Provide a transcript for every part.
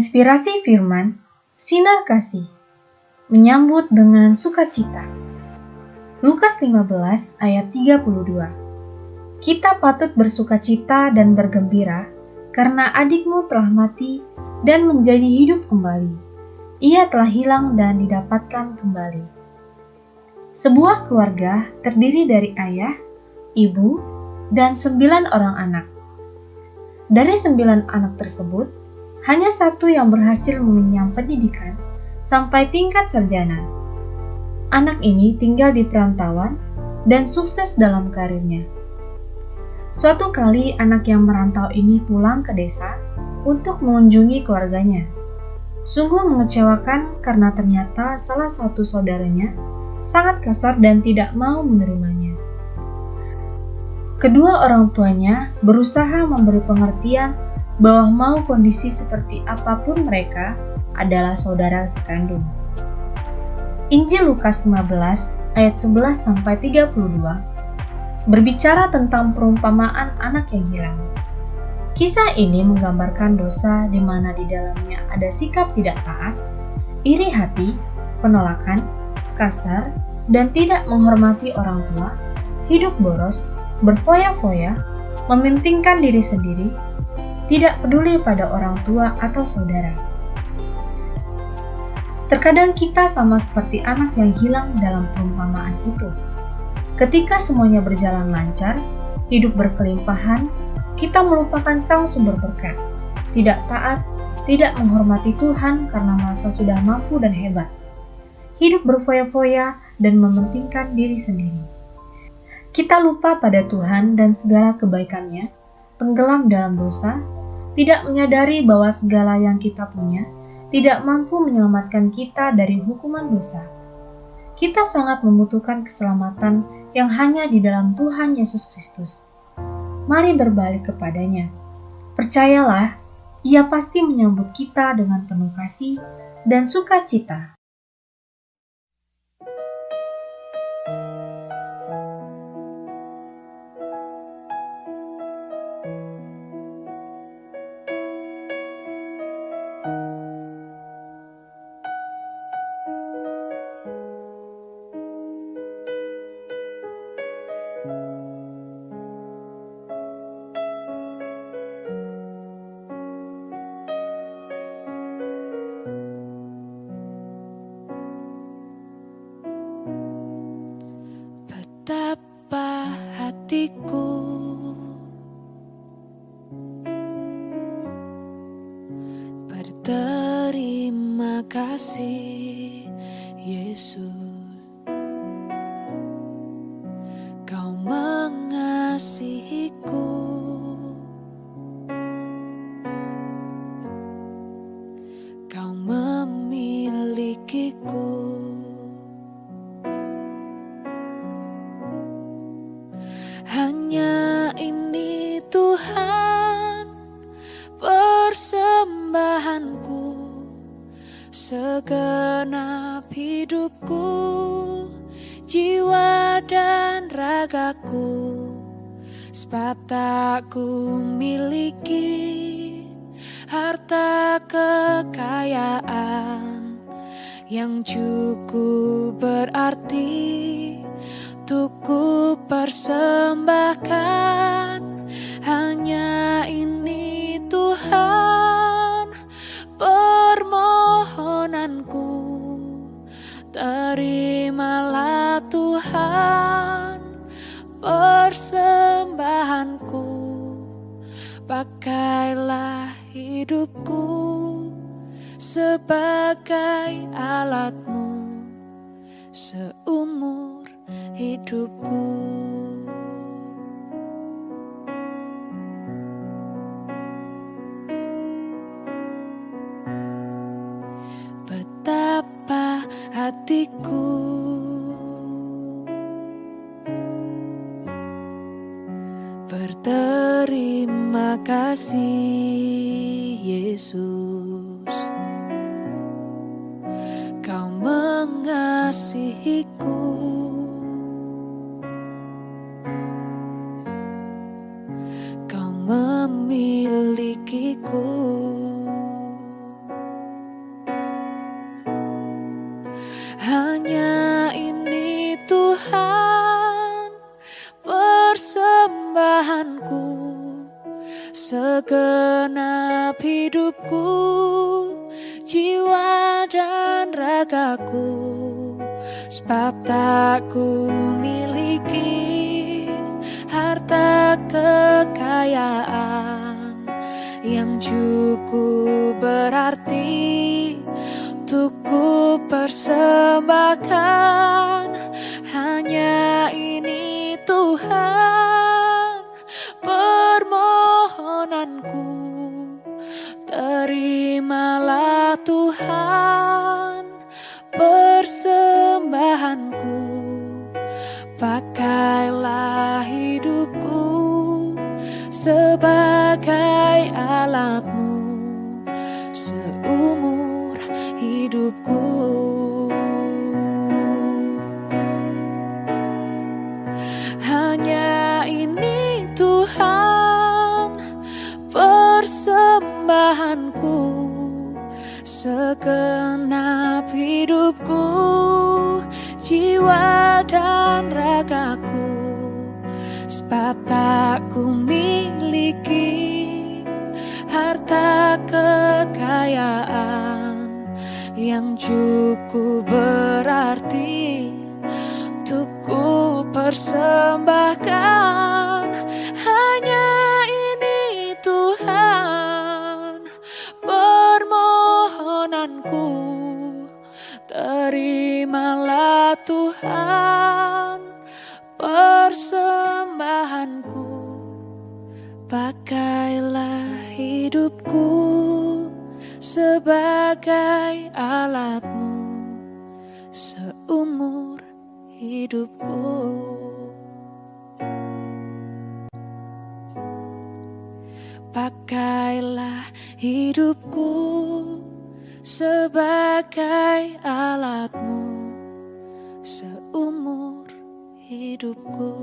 Inspirasi firman, sinar kasih, menyambut dengan sukacita. Lukas 15 ayat 32. Kita patut bersukacita dan bergembira karena adikmu telah mati dan menjadi hidup kembali. Ia telah hilang dan didapatkan kembali. Sebuah keluarga terdiri dari ayah, ibu, dan 9 orang anak. Dari 9 anak tersebut, hanya 1 yang berhasil mengenyam pendidikan sampai tingkat sarjana. Anak ini tinggal di perantauan dan sukses dalam karirnya. Suatu kali anak yang merantau ini pulang ke desa untuk mengunjungi keluarganya. Sungguh mengecewakan karena ternyata salah satu saudaranya sangat kasar dan tidak mau menerimanya. Kedua orang tuanya berusaha memberi pengertian bahwa mau kondisi seperti apapun mereka adalah saudara sekandung. Injil Lukas 15 ayat 11-32 berbicara tentang perumpamaan anak yang hilang. Kisah ini menggambarkan dosa di mana di dalamnya ada sikap tidak taat, iri hati, penolakan, kasar, dan tidak menghormati orang tua, hidup boros, berfoya-foya, mementingkan diri sendiri, tidak peduli pada orang tua atau saudara. Terkadang kita sama seperti anak yang hilang dalam perumpamaan itu. Ketika semuanya berjalan lancar, hidup berkelimpahan, kita melupakan sang sumber berkat, tidak taat, tidak menghormati Tuhan karena merasa sudah mampu dan hebat, hidup berfoya-foya dan mementingkan diri sendiri. Kita lupa pada Tuhan dan segala kebaikannya, tenggelam dalam dosa, tidak menyadari bahwa segala yang kita punya tidak mampu menyelamatkan kita dari hukuman dosa. Kita sangat membutuhkan keselamatan yang hanya di dalam Tuhan Yesus Kristus. Mari berbalik kepadanya. Percayalah, Ia pasti menyambut kita dengan penuh kasih dan sukacita. Betapa hatiku berterima kasih, Yesus. Kau mengasihiku, Kau memilikiku. Hanya ini Tuhan persembahanku, segenap hidupku, jiwa dan ragaku, sebab tak ku miliki harta kekayaan yang cukup berarti untuk ku persembahkan. Hanya ini Tuhan permohonanku, terimalah Tuhan persembahanku, pakailah hidupku sebagai alatmu seumur hidupku. Betapa hatiku berterima kasih, Yesus. Kau mengasihiku, Kau memilikiku. segenap hidupku, jiwa dan ragaku, sebab tak ku miliki harta kekayaan yang cukup berarti untuk ku persembahkan. Hanya ini Tuhan permohonanku, terimalah Tuhan persembahanku. Pakailah hidupku sebagai alatmu seumur hidupku. Hanya ini Tuhan persembahanku, segenap hidupku, jiwa dan ragaku, sebab tak ku miliki harta kekayaan yang cukup berarti untuk ku persembahkan. Hanya ini Tuhan permohonanku, terimalah Tuhan persembahanku. Pakailah hidupku sebagai alatmu seumur hidupku. Pakailah hidupku sebagai alatmu seumur hidupku.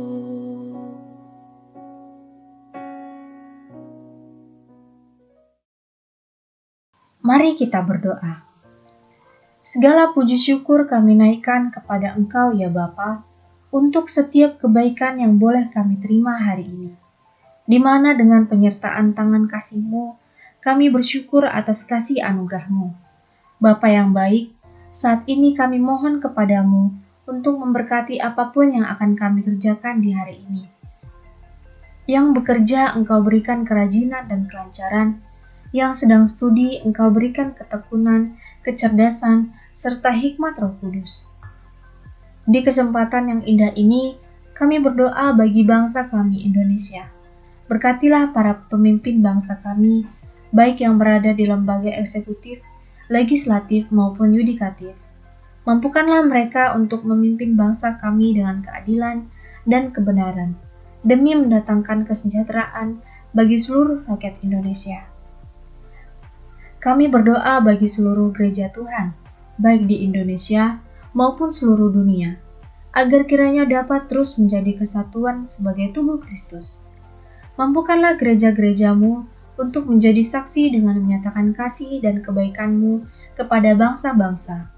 Mari kita berdoa. Segala puji syukur kami naikkan kepada Engkau ya Bapa, untuk setiap kebaikan yang boleh kami terima hari ini. Di mana dengan penyertaan tangan kasih-Mu, kami bersyukur atas kasih anugerah-Mu. Bapa yang baik, saat ini kami mohon kepadamu untuk memberkati apapun yang akan kami kerjakan di hari ini. Yang bekerja Engkau berikan kerajinan dan kelancaran, yang sedang studi Engkau berikan ketekunan, kecerdasan, serta hikmat Roh Kudus. Di kesempatan yang indah ini, kami berdoa bagi bangsa kami Indonesia. Berkatilah para pemimpin bangsa kami, baik yang berada di lembaga eksekutif, legislatif maupun yudikatif. Mampukanlah mereka untuk memimpin bangsa kami dengan keadilan dan kebenaran, demi mendatangkan kesejahteraan bagi seluruh rakyat Indonesia. Kami berdoa bagi seluruh gereja Tuhan, baik di Indonesia maupun seluruh dunia, agar kiranya dapat terus menjadi kesatuan sebagai tubuh Kristus. Mampukanlah gereja-gerejamu untuk menjadi saksi dengan menyatakan kasih dan kebaikan-Mu kepada bangsa-bangsa.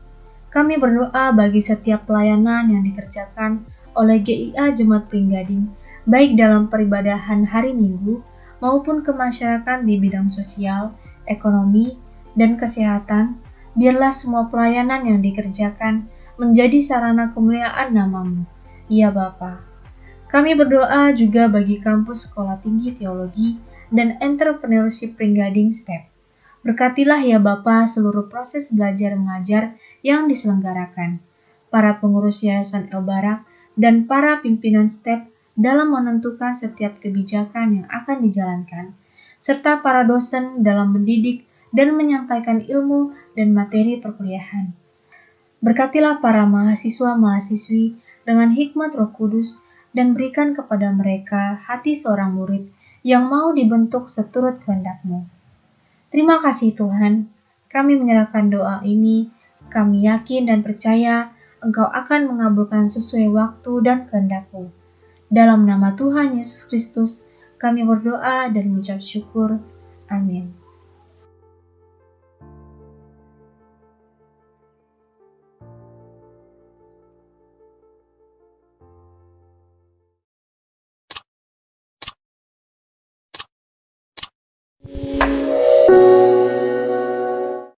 Kami berdoa bagi setiap pelayanan yang dikerjakan oleh GIA Jemaat Pringgading, baik dalam peribadahan hari Minggu maupun kemasyarakatan di bidang sosial, ekonomi, dan kesehatan. Biarlah semua pelayanan yang dikerjakan menjadi sarana kemuliaan nama-Mu, ya Bapa. Kami berdoa juga bagi kampus Sekolah Tinggi Teologi dan Entrepreneurship Pringgading STEP. Berkatilah ya Bapa seluruh proses belajar mengajar yang diselenggarakan, para pengurus Yayasan El Barak, dan para pimpinan STEP dalam menentukan setiap kebijakan yang akan dijalankan, serta para dosen dalam mendidik dan menyampaikan ilmu dan materi perkuliahan. Berkatilah para mahasiswa-mahasiswi dengan hikmat Roh Kudus dan berikan kepada mereka hati seorang murid yang mau dibentuk seturut kehendak-Mu. Terima kasih Tuhan, kami menyerahkan doa ini, kami yakin dan percaya Engkau akan mengabulkan sesuai waktu dan kehendak-Mu. Dalam nama Tuhan Yesus Kristus, kami berdoa dan mengucap syukur. Amin.